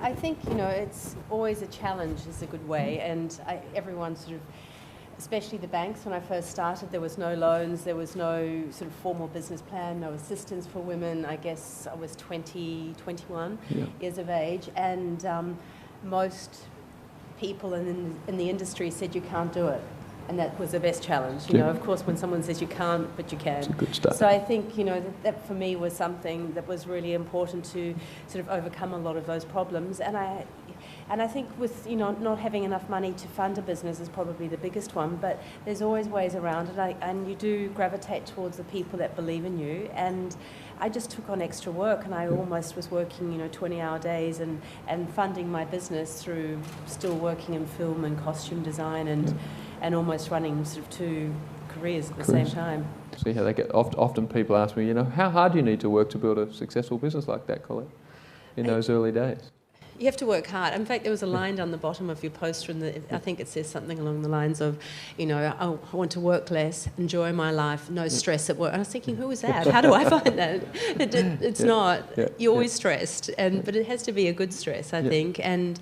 I think, it's always a challenge is a good way, and everyone sort of, especially the banks, when I first started, there was no loans, there was no sort of formal business plan, no assistance for women. I guess I was 21 years of age, and most people in the industry said you can't do it. And that was the best challenge. Of course, when someone says you can't, but you can. It's a good start. So I think, that for me was something that was really important to sort of overcome a lot of those problems. And I think with, not having enough money to fund a business is probably the biggest one, but there's always ways around it. And you do gravitate towards the people that believe in you. And I just took on extra work, and I almost was working, 20-hour days and funding my business through still working in film and costume design and almost running sort of two careers at the same time. See how they get. Often people ask me, how hard do you need to work to build a successful business like that, Collette, in those early days? You have to work hard. In fact, there was a line down the bottom of your poster, I think it says something along the lines of, I want to work less, enjoy my life, no stress at work. And I was thinking, who is that? How do I find that? It's not. You're always stressed, but it has to be a good stress, I think. And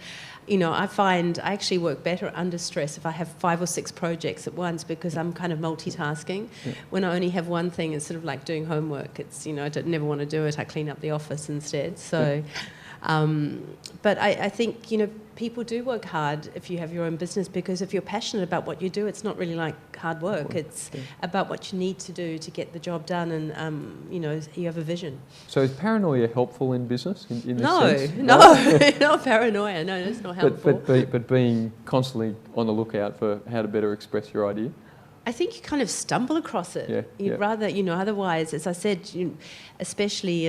I find I actually work better under stress if I have 5 or 6 projects at once, because I'm kind of multitasking. When I only have one thing, it's sort of like doing homework. It's, I don't never want to do it. I clean up the office instead. So, but I think, people do work hard if you have your own business, because if you're passionate about what you do, it's not really like hard work. It's about what you need to do to get the job done, and, you have a vision. So is paranoia helpful in business in this sense? No, not paranoia. No, that's not helpful. But being constantly on the lookout for how to better express your idea? I think you kind of stumble across it. You'd rather, otherwise, as I said, especially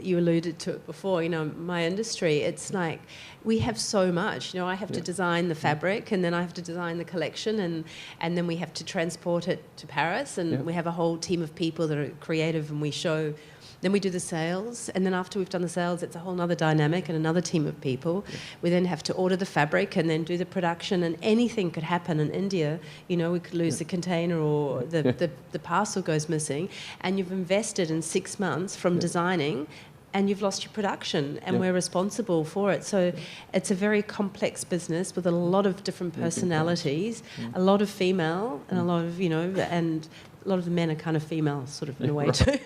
you alluded to it before, my industry, it's like we have so much. I have to design the fabric, and then I have to design the collection, and then we have to transport it to Paris, and we have a whole team of people that are creative, and we show. Then we do the sales, and then after we've done the sales, it's a whole other dynamic and another team of people. We then have to order the fabric and then do the production, and anything could happen in India. We could lose the container, or the parcel goes missing, and you've invested in 6 months from designing, and you've lost your production, and we're responsible for it. So it's a very complex business with a lot of different personalities, a lot of female, and a lot of, and a lot of the men are kind of female, sort of, in a way too.